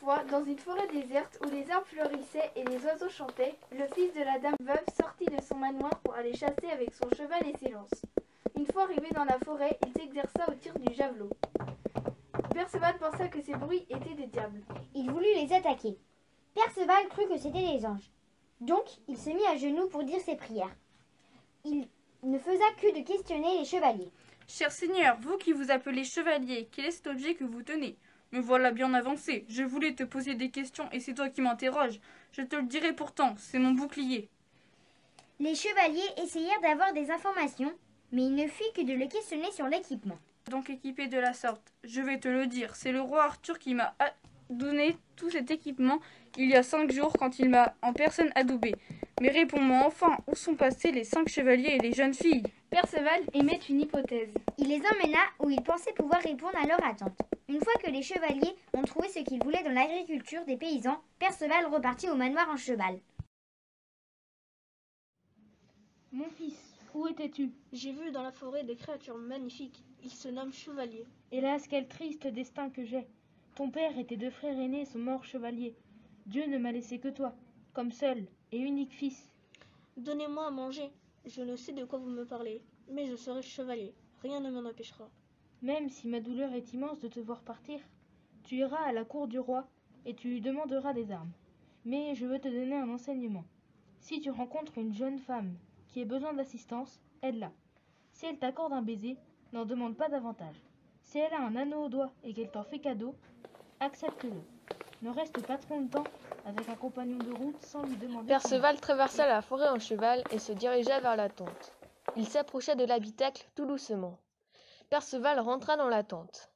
fois, dans une forêt déserte où les arbres fleurissaient et les oiseaux chantaient, le fils de la dame veuve sortit de son manoir pour aller chasser avec son cheval et ses lances. Une fois arrivé dans la forêt, il s'exerça au tir du javelot. Perceval pensa que ces bruits étaient des diables. Il voulut les attaquer. Perceval crut que c'étaient des anges. Donc, il se mit à genoux pour dire ses prières. Il ne faisait que de questionner les chevaliers. Cher Seigneur, vous qui vous appelez chevalier, quel est cet objet que vous tenez? Me voilà bien avancé. Je voulais te poser des questions et c'est toi qui m'interroges. Je te le dirai pourtant, c'est mon bouclier. Les chevaliers essayèrent d'avoir des informations, mais il ne fit que de le questionner sur l'équipement. Donc équipé de la sorte, je vais te le dire, c'est le roi Arthur qui m'a donné tout cet équipement il y a 5 jours quand il m'a en personne adoubé. Mais réponds-moi enfin, où sont passés les 5 chevaliers et les jeunes filles? Perceval émet une hypothèse. Il les emmena où il pensait pouvoir répondre à leur attente. Une fois que les chevaliers ont trouvé ce qu'ils voulaient dans l'agriculture des paysans, Perceval repartit au manoir en cheval. Mon fils, où étais-tu? J'ai vu dans la forêt des créatures magnifiques. Ils se nomment chevaliers. Hélas, quel triste destin que j'ai. Ton père et tes 2 frères aînés sont morts chevaliers. Dieu ne m'a laissé que toi, comme seul et unique fils. Donnez-moi à manger. Je ne sais de quoi vous me parlez, mais je serai chevalier. Rien ne m'en empêchera. Même si ma douleur est immense de te voir partir, tu iras à la cour du roi et tu lui demanderas des armes. Mais je veux te donner un enseignement. Si tu rencontres une jeune femme qui ait besoin d'assistance, aide-la. Si elle t'accorde un baiser, n'en demande pas davantage. Si elle a un anneau au doigt et qu'elle t'en fait cadeau, accepte-le. Ne reste pas trop longtemps avec un compagnon de route sans lui demander... Perceval traversa la forêt en cheval et se dirigea vers la tente. Il s'approcha de l'habitacle tout doucement. Perceval rentra dans la tente.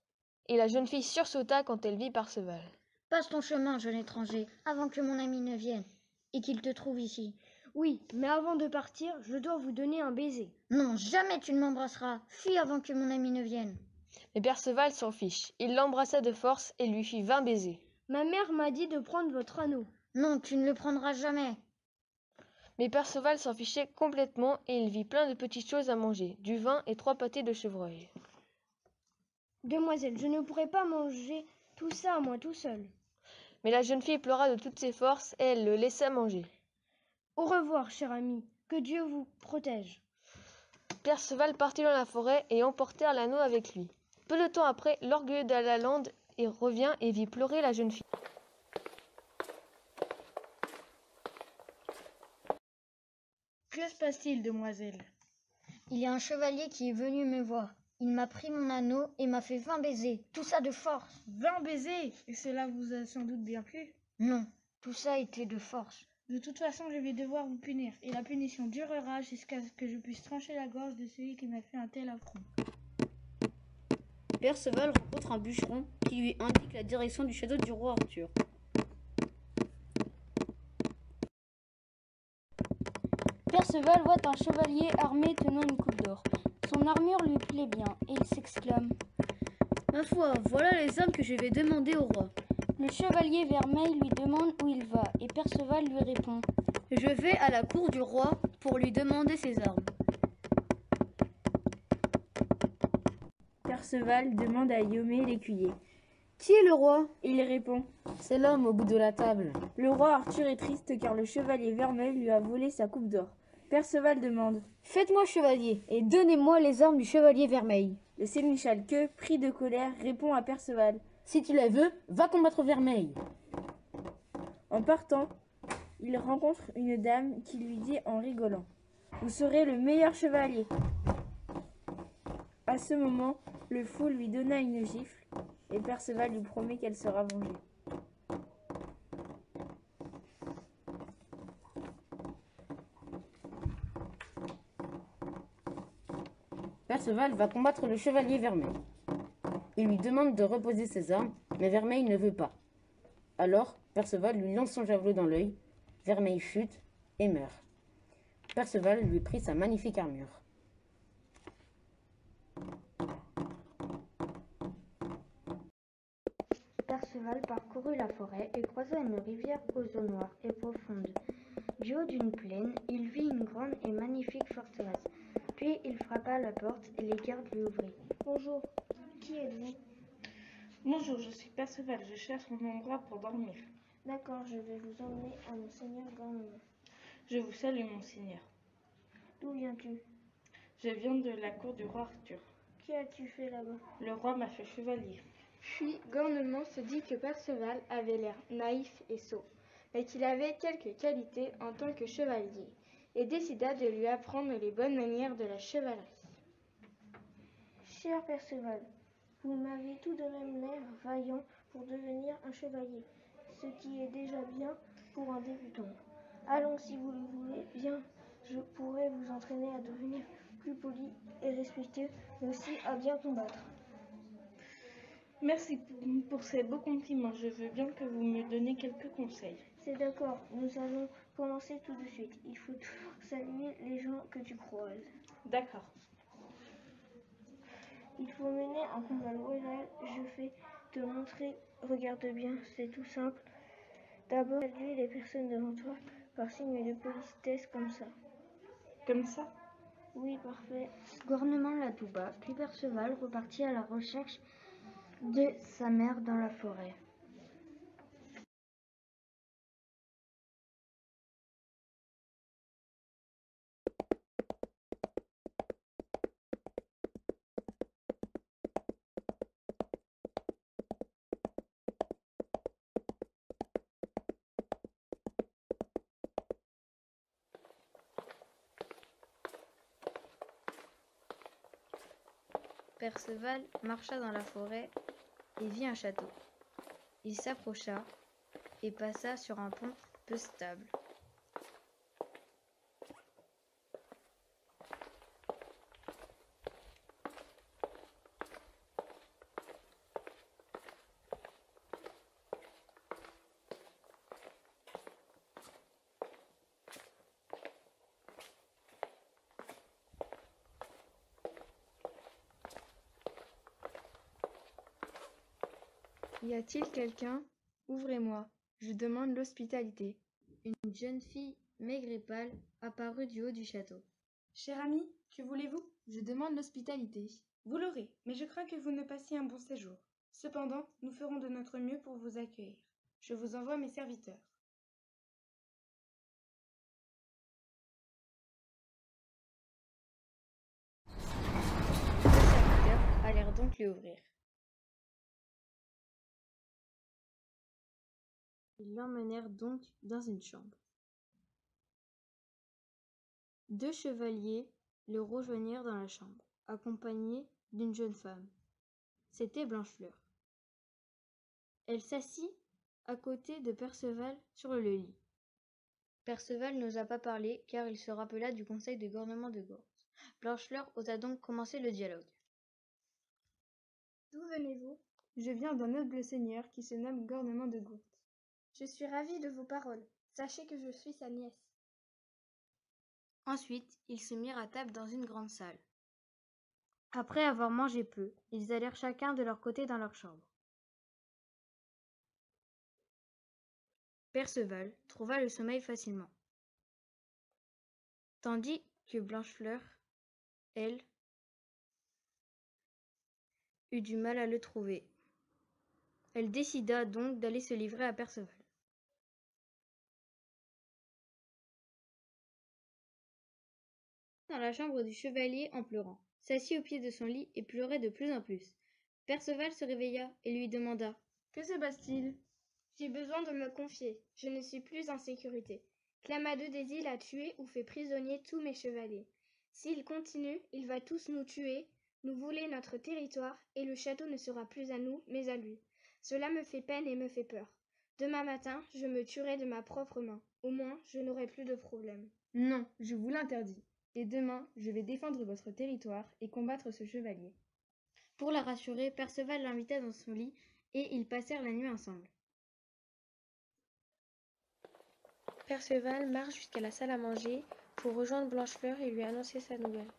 Et la jeune fille sursauta quand elle vit Perceval. « Passe ton chemin, jeune étranger, avant que mon ami ne vienne, et qu'il te trouve ici. » Oui, mais avant de partir, je dois vous donner un baiser. Non, jamais tu ne m'embrasseras. Fuis avant que mon ami ne vienne. Mais Perceval s'en fiche. Il l'embrassa de force et lui fit 20 baisers. Ma mère m'a dit de prendre votre anneau. Non, tu ne le prendras jamais. Mais Perceval s'en fichait complètement et il vit plein de petites choses à manger, du vin et 3 pâtés de chevreuil. Demoiselle, je ne pourrai pas manger tout ça à moi tout seul. Mais la jeune fille pleura de toutes ses forces et elle le laissa manger. Au revoir, cher ami. Que Dieu vous protège. Perceval partit dans la forêt et emportèrent l'anneau avec lui. Peu de temps après, l'orgueilleux de la lande revint et vit pleurer la jeune fille. Que se passe-t-il, demoiselle? Il y a un chevalier qui est venu me voir. Il m'a pris mon anneau et m'a fait 20 baisers. Tout ça de force. 20 baisers? Et cela vous a sans doute bien plu? Non, tout ça était de force. De toute façon, je vais devoir vous punir, et la punition durera jusqu'à ce que je puisse trancher la gorge de celui qui m'a fait un tel affront. Perceval rencontre un bûcheron qui lui indique la direction du château du roi Arthur. Perceval voit un chevalier armé tenant une coupe d'or. Son armure lui plaît bien, et il s'exclame: « Ma foi, voilà les armes que je vais demander au roi. » Le chevalier vermeil lui demande où il va, et Perceval lui répond: « Je vais à la cour du roi pour lui demander ses armes. » Perceval demande à Iomé l'écuyer: « Qui est le roi ?» Il répond: « C'est l'homme au bout de la table. » Le roi Arthur est triste car le chevalier vermeil lui a volé sa coupe d'or. Perceval demande: « Faites-moi chevalier et donnez-moi les armes du chevalier vermeil. » Le sénéchal Queux, pris de colère, répond à Perceval: « Si tu les veux, va combattre Vermeil. » En partant, il rencontre une dame qui lui dit en rigolant: « Vous serez le meilleur chevalier. » À ce moment, le fou lui donna une gifle et Perceval lui promet qu'elle sera vengée. Perceval va combattre le chevalier Vermeil. Il lui demande de reposer ses armes, mais Vermeil ne veut pas. Alors, Perceval lui lance son javelot dans l'œil, Vermeil chute et meurt. Perceval lui prit sa magnifique armure. Perceval parcourut la forêt et croisa une rivière aux eaux noires et profondes. Du haut d'une plaine, il vit une grande et magnifique forteresse. Puis il frappa à la porte et les gardes lui ouvrirent. Bonjour, qui êtes-vous? Bonjour, je suis Perceval, je cherche un endroit pour dormir. D'accord, je vais vous emmener à Monseigneur Gornement. Je vous salue, monseigneur. D'où viens-tu? Je viens de la cour du roi Arthur. Qu'y as-tu fait là-bas? Le roi m'a fait chevalier. Puis Gornement se dit que Perceval avait l'air naïf et sot, mais qu'il avait quelques qualités en tant que chevalier, et décida de lui apprendre les bonnes manières de la chevalerie. Cher Perceval, vous m'avez tout de même l'air vaillant pour devenir un chevalier, ce qui est déjà bien pour un débutant. Allons, si vous le voulez bien, je pourrai vous entraîner à devenir plus poli et respectueux, mais aussi à bien combattre. Merci pour ces beaux compliments. Je veux bien que vous me donniez quelques conseils. C'est d'accord, nous allons commencer tout de suite. Il faut toujours saluer les gens que tu croises. D'accord. Il faut mener un combat royal, je vais te montrer. Regarde bien, c'est tout simple. D'abord, salue les personnes devant toi par signe de politesse comme ça. Comme ça? Oui, parfait. Gornement la tout bas, puis Perceval repartit à la recherche de sa mère dans la forêt. Perceval marcha dans la forêt et vit un château. Il s'approcha et passa sur un pont peu stable. Y a-t-il quelqu'un? Ouvrez-moi, je demande l'hospitalité. Une jeune fille maigre et pâle apparut du haut du château. Cher ami, que voulez-vous? Je demande l'hospitalité. Vous l'aurez, mais je crains que vous ne passiez un bon séjour. Cependant, nous ferons de notre mieux pour vous accueillir. Je vous envoie mes serviteurs. Les serviteurs allèrent donc lui ouvrir. Ils l'emmenèrent donc dans une chambre. Deux chevaliers le rejoignirent dans la chambre, accompagnés d'une jeune femme. C'était Blanchefleur. Elle s'assit à côté de Perceval sur le lit. Perceval n'osa pas parler car il se rappela du conseil de Gornement de Gourte. Blanchefleur osa donc commencer le dialogue. D'où venez-vous? Je viens d'un noble seigneur qui se nomme Gornement de Gourte. Je suis ravie de vos paroles. Sachez que je suis sa nièce. Ensuite, ils se mirent à table dans une grande salle. Après avoir mangé peu, ils allèrent chacun de leur côté dans leur chambre. Perceval trouva le sommeil facilement, tandis que Blanchefleur, elle, eut du mal à le trouver. Elle décida donc d'aller se livrer à Perceval. Dans la chambre du chevalier en pleurant, s'assit au pied de son lit et pleurait de plus en plus. Perceval se réveilla et lui demanda: Que se passe-t-il? J'ai besoin de me confier. Je ne suis plus en sécurité. Clamadeux des îles a tué ou fait prisonnier tous mes chevaliers. S'il continue, il va tous nous tuer, nous voler notre territoire, et le château ne sera plus à nous, mais à lui. Cela me fait peine et me fait peur. Demain matin, je me tuerai de ma propre main. Au moins, je n'aurai plus de problème. Non, je vous l'interdis. Et demain, je vais défendre votre territoire et combattre ce chevalier. Pour la rassurer, Perceval l'invita dans son lit et ils passèrent la nuit ensemble. Perceval marche jusqu'à la salle à manger pour rejoindre Blanchefleur et lui annoncer sa nouvelle.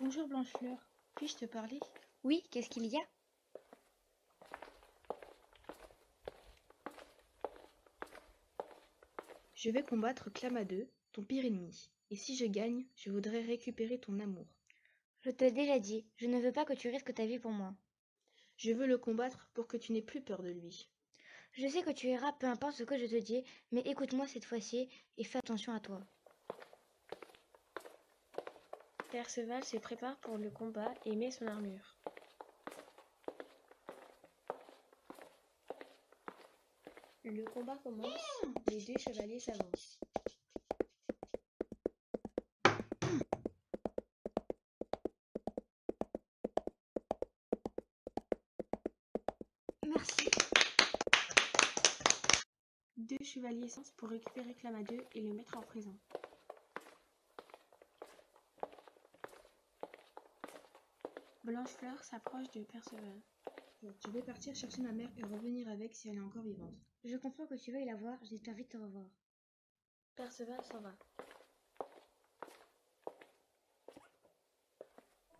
Bonjour Blanchefleur, puis-je te parler? Oui, qu'est-ce qu'il y a? Je vais combattre Clamadeux, ton pire ennemi. Et si je gagne, je voudrais récupérer ton amour. Je t'ai déjà dit, je ne veux pas que tu risques ta vie pour moi. Je veux le combattre pour que tu n'aies plus peur de lui. Je sais que tu iras, peu importe ce que je te dis, mais écoute-moi cette fois-ci et fais attention à toi. Perceval se prépare pour le combat et met son armure. Le combat commence, les deux chevaliers s'avancent. Merci. Deux chevaliers s'avancent pour récupérer Clamadieu et le mettre en prison. Blanchefleur s'approche de Perceval. Je vais partir chercher ma mère et revenir avec si elle est encore vivante. Je comprends que tu veuilles la voir, j'espère vite te revoir. Perceval s'en va.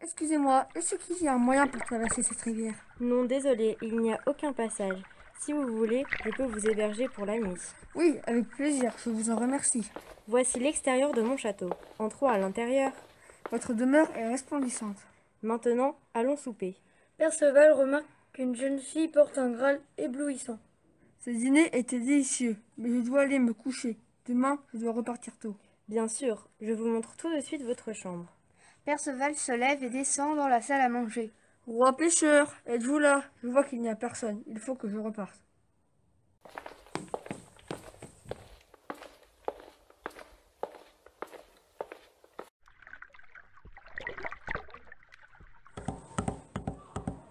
Excusez-moi, est-ce qu'il y a un moyen pour traverser cette rivière? Non, désolé, il n'y a aucun passage. Si vous voulez, je peux vous héberger pour la nuit. Oui, avec plaisir, je vous en remercie. Voici l'extérieur de mon château. Entrons à l'intérieur. Votre demeure est resplendissante. Maintenant, allons souper. Perceval remarque qu'une jeune fille porte un Graal éblouissant. Ce dîner était délicieux, mais je dois aller me coucher. Demain, je dois repartir tôt. Bien sûr, je vous montre tout de suite votre chambre. Perceval se lève et descend dans la salle à manger. Roi pêcheur, êtes-vous là? Je vois qu'il n'y a personne. Il faut que je reparte.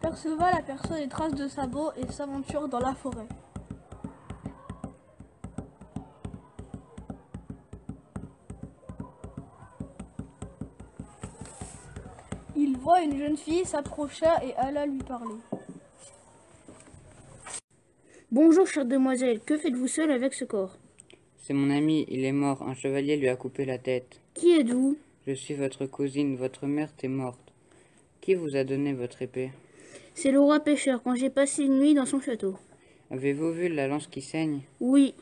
Perceval aperçoit des traces de sabots et s'aventure dans la forêt. Il voit une jeune fille, s'approcha et alla lui parler. Bonjour, chère demoiselle, que faites-vous seule avec ce corps? C'est mon ami, il est mort. Un chevalier lui a coupé la tête. Qui êtes-vous? Je suis votre cousine, votre mère est morte. Qui vous a donné votre épée? C'est le roi pêcheur, quand j'ai passé une nuit dans son château. Avez-vous vu la lance qui saigne? Oui.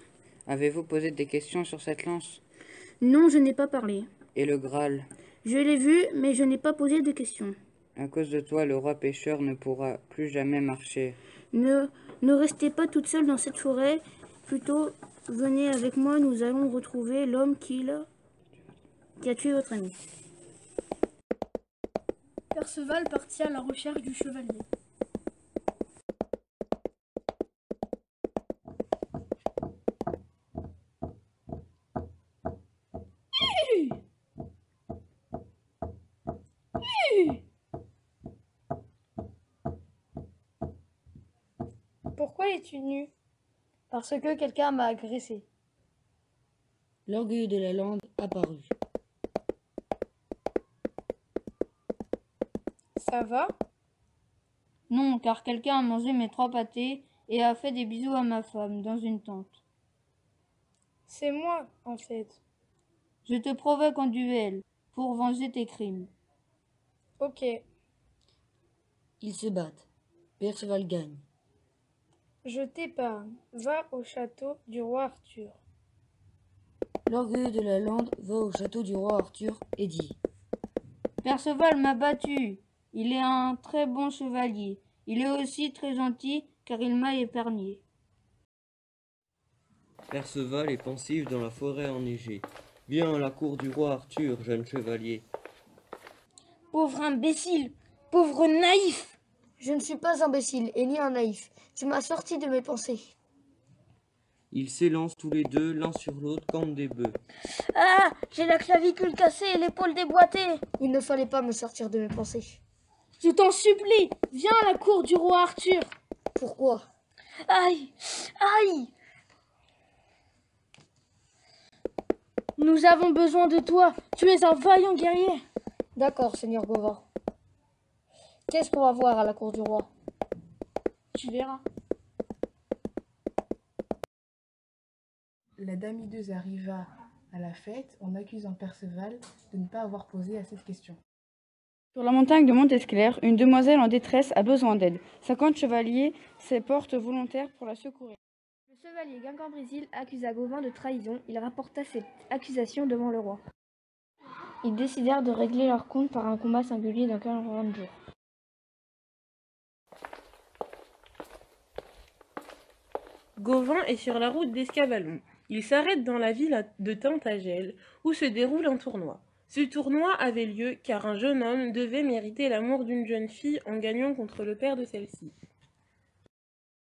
Avez-vous posé des questions sur cette lance? Non, je n'ai pas parlé. Et le Graal? Je l'ai vu, mais je n'ai pas posé de questions. À cause de toi, le roi pêcheur ne pourra plus jamais marcher. Ne restez pas toute seule dans cette forêt. Plutôt, venez avec moi, nous allons retrouver l'homme qui a tué votre ami. Perceval partit à la recherche du chevalier. Pourquoi es-tu nu? Parce que quelqu'un m'a agressé. L'orgueil de la lande apparut. Ça va? Non, car quelqu'un a mangé mes 3 pâtés et a fait des bisous à ma femme dans une tente. C'est moi, en fait. Je te provoque en duel pour venger tes crimes. Ok. Ils se battent. Perceval gagne. Je t'épargne. Va au château du roi Arthur. L'orgueil de la lande va au château du roi Arthur et dit: Perceval m'a battu. Il est un très bon chevalier. Il est aussi très gentil car il m'a épargné. Perceval est pensif dans la forêt enneigée. Viens à la cour du roi Arthur, jeune chevalier. Pauvre imbécile! Pauvre naïf! Je ne suis pas imbécile et ni un naïf. Tu m'as sorti de mes pensées. Ils s'élancent tous les deux, l'un sur l'autre, comme des bœufs. Ah! J'ai la clavicule cassée et l'épaule déboîtée! Il ne fallait pas me sortir de mes pensées. Je t'en supplie! Viens à la cour du roi Arthur! Pourquoi? Aïe! Aïe! Nous avons besoin de toi. Tu es un vaillant guerrier. D'accord, seigneur Gauvin. Qu'est-ce qu'on va voir à la cour du roi? Tu verras. La dame hideuse arriva à la fête en accusant Perceval de ne pas avoir posé à cette question. Sur la montagne de Montesclair, une demoiselle en détresse a besoin d'aide. 50 chevaliers se portent volontaires pour la secourir. Le chevalier Guingamp-Brésil accusa Gauvin de trahison. Il rapporta cette accusation devant le roi. Ils décidèrent de régler leur compte par un combat singulier dans 40 jours. Gauvin est sur la route d'Escavalon. Il s'arrête dans la ville de Tintagel, où se déroule un tournoi. Ce tournoi avait lieu car un jeune homme devait mériter l'amour d'une jeune fille en gagnant contre le père de celle-ci.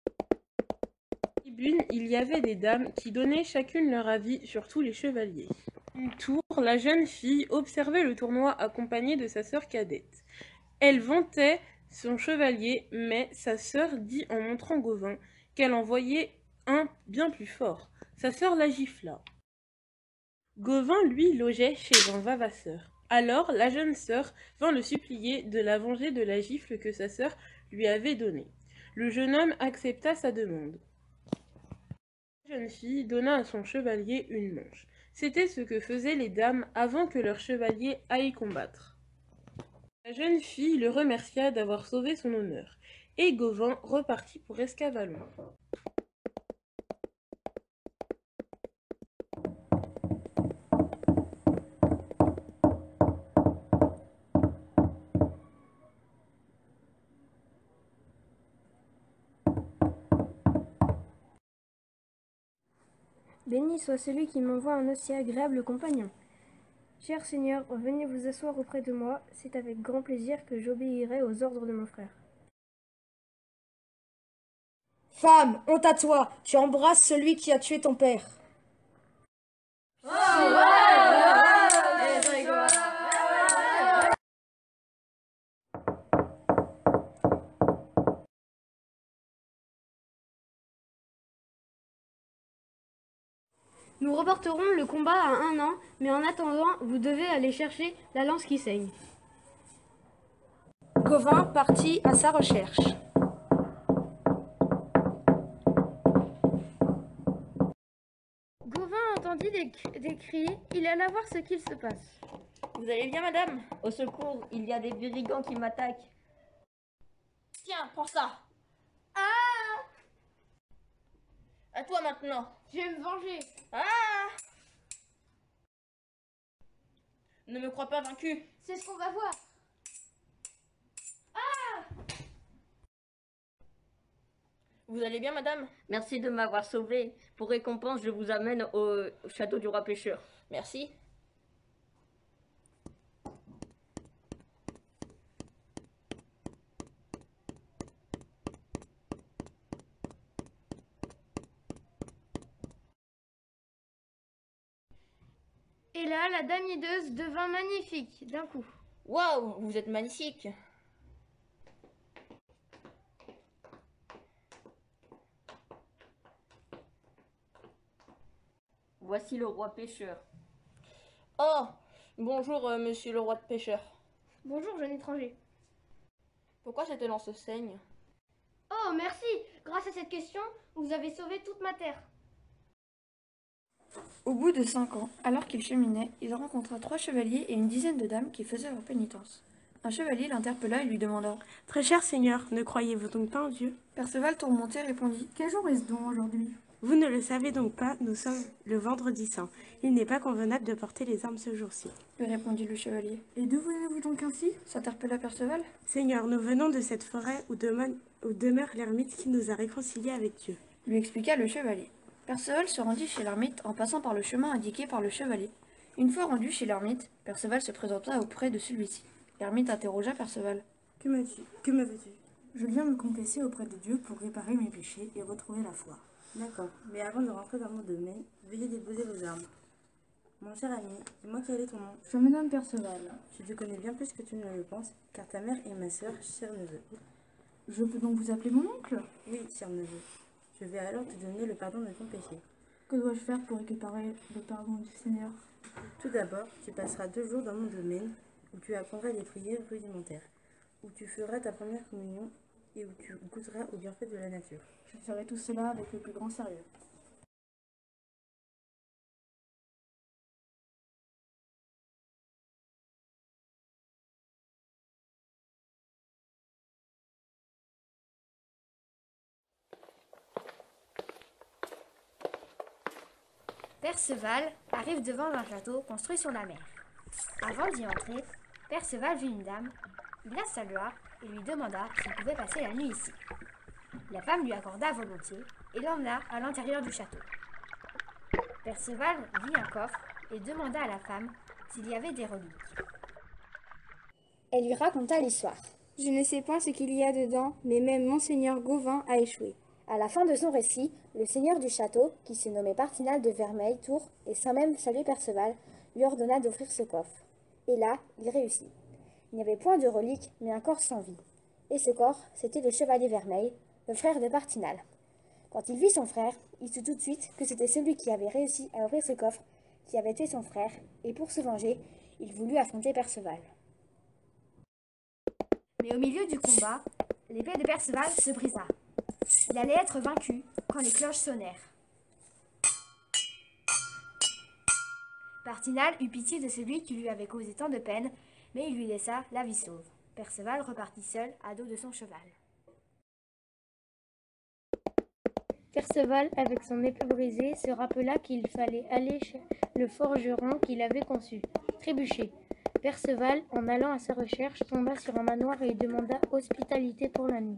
Dans la tribune, il y avait des dames qui donnaient chacune leur avis sur tous les chevaliers. Une tour, la jeune fille observait le tournoi accompagnée de sa sœur cadette. Elle vantait son chevalier, mais sa sœur dit en montrant Gauvin qu'elle en voyait un bien plus fort. Sa sœur la gifla. Gauvin, lui, logeait chez un vavasseur. Alors, la jeune sœur vint le supplier de la venger de la gifle que sa sœur lui avait donnée. Le jeune homme accepta sa demande. La jeune fille donna à son chevalier une manche. C'était ce que faisaient les dames avant que leur chevalier aille combattre. La jeune fille le remercia d'avoir sauvé son honneur, et Gauvin repartit pour Escavalon. Béni soit celui qui m'envoie un aussi agréable compagnon. Cher Seigneur, venez vous asseoir auprès de moi, c'est avec grand plaisir que j'obéirai aux ordres de mon frère. Femme, honte à toi, tu embrasses celui qui a tué ton père. Nous reporterons le combat à 1 an, mais en attendant, vous devez aller chercher la lance qui saigne. Gauvin partit à sa recherche. Gauvin entendit des cris, il alla voir ce qu'il se passe. Vous allez bien, madame? Au secours, il y a des brigands qui m'attaquent. Tiens, prends ça. Ah! À toi maintenant. Je vais me venger. Ah! Ne me crois pas vaincu. C'est ce qu'on va voir. Ah! Vous allez bien, madame? Merci de m'avoir sauvé. Pour récompense, je vous amène au château du roi pêcheur. Merci. Et là, la dame hideuse devint magnifique d'un coup. Waouh, vous êtes magnifique. Voici le roi pêcheur. Oh, bonjour, monsieur le roi de pêcheur. Bonjour, jeune étranger. Pourquoi cette lance saigne? Oh, merci. Grâce à cette question, vous avez sauvé toute ma terre. Au bout de 5 ans, alors qu'il cheminait, il rencontra 3 chevaliers et une dizaine de dames qui faisaient leur pénitence. Un chevalier l'interpella et lui demanda « Très cher seigneur, ne croyez-vous donc pas en Dieu ?» Perceval tourmenté répondit « Quel jour est-ce donc aujourd'hui ?» Vous ne le savez donc pas, nous sommes le vendredi saint. Il n'est pas convenable de porter les armes ce jour-ci. Lui répondit le chevalier. « Et d'où venez-vous donc ainsi » s'interpella Perceval. « Seigneur, nous venons de cette forêt où demeure l'ermite qui nous a réconciliés avec Dieu. » Lui expliqua le chevalier. Perceval se rendit chez l'ermite en passant par le chemin indiqué par le chevalier. Une fois rendu chez l'ermite, Perceval se présenta auprès de celui-ci. L'ermite interrogea Perceval. « Que me veux-tu » ?»« Je viens me confesser auprès de Dieu pour réparer mes péchés et retrouver la foi. »« D'accord, mais avant de rentrer dans mon domaine, veuillez déposer vos armes. »« Mon cher ami, dis-moi quel est ton nom ?»« Je me nomme Perceval. »« Je te connais bien plus que tu ne le penses, car ta mère est ma sœur, cher neveu. »« Je peux donc vous appeler mon oncle ?»« Oui, cher neveu. Je vais alors te donner le pardon de ton péché. »« Que dois-je faire pour récupérer le pardon du Seigneur ?»« Tout d'abord, tu passeras 2 jours dans mon domaine, où tu apprendras les prières rudimentaires, où tu feras ta première communion et où tu goûteras aux bienfaits de la nature. Je ferai tout cela avec le plus grand sérieux. » Perceval arrive devant un château construit sur la mer. Avant d'y entrer, Perceval vit une dame, il la salua et lui demanda s'il pouvait passer la nuit ici. La femme lui accorda volontiers et l'emmena à l'intérieur du château. Perceval vit un coffre et demanda à la femme s'il y avait des reliques. Elle lui raconta l'histoire. Je ne sais point ce qu'il y a dedans, mais même Monseigneur Gauvin a échoué. À la fin de son récit, le seigneur du château, qui se nommait Partinal de Vermeil-Tour, et sans même saluer Perceval, lui ordonna d'ouvrir ce coffre. Et là, il réussit. Il n'y avait point de relique, mais un corps sans vie. Et ce corps, c'était le chevalier Vermeil, le frère de Partinal. Quand il vit son frère, il sut tout de suite que c'était celui qui avait réussi à ouvrir ce coffre, qui avait tué son frère, et pour se venger, il voulut affronter Perceval. Mais au milieu du combat, l'épée de Perceval se brisa. Il allait être vaincu quand les cloches sonnèrent. Partinal eut pitié de celui qui lui avait causé tant de peine, mais il lui laissa la vie sauve. Perceval repartit seul à dos de son cheval. Perceval, avec son épée brisée, se rappela qu'il fallait aller chez le forgeron qu'il avait conçu, Trébuchet. Perceval, en allant à sa recherche, tomba sur un manoir et demanda hospitalité pour la nuit.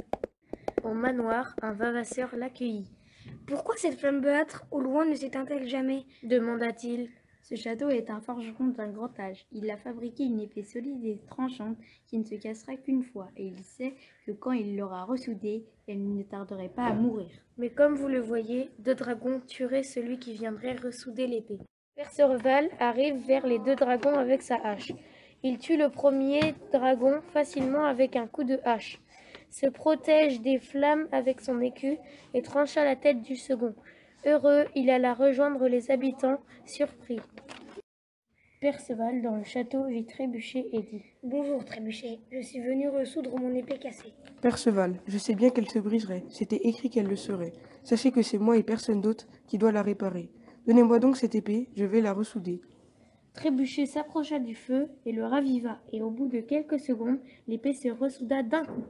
Au manoir, un vavasseur l'accueillit. « Pourquoi cette flamme bleuâtre au loin ne s'éteint-elle jamais » demanda-t-il. Ce château est un forgeron d'un grand âge. Il a fabriqué une épée solide et tranchante qui ne se cassera qu'une fois, et il sait que quand il l'aura ressoudée, elle ne tarderait pas à mourir. Mais comme vous le voyez, 2 dragons tueraient celui qui viendrait ressouder l'épée. Perceval arrive vers les 2 dragons avec sa hache. Il tue le premier dragon facilement avec un coup de hache, se protège des flammes avec son écu et trancha la tête du second. Heureux, il alla rejoindre les habitants, surpris. Perceval, dans le château, vit Trébuchet et dit « Bonjour Trébuchet, je suis venu ressoudre mon épée cassée. » Perceval, je sais bien qu'elle se briserait, c'était écrit qu'elle le serait. Sachez que c'est moi et personne d'autre qui doit la réparer. Donnez-moi donc cette épée, je vais la ressouder. Trébuchet s'approcha du feu et le raviva, et au bout de quelques secondes, l'épée se ressouda d'un coup.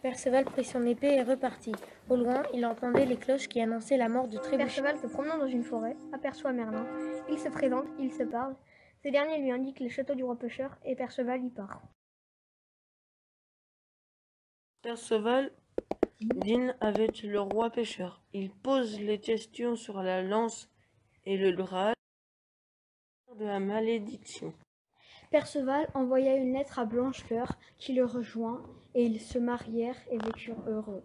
Perceval prit son épée et repartit. Au loin, il entendait les cloches qui annonçaient la mort de Trébuchet. Perceval, se promenant dans une forêt, aperçoit Merlin. Il se présente, ils se parlent. Ce dernier lui indique le château du roi pêcheur et Perceval y part. Perceval dîne avec le roi pêcheur. Il pose les questions sur la lance et le drap de la malédiction. Perceval envoya une lettre à Blanchefleur qui le rejoint et ils se marièrent et vécurent heureux.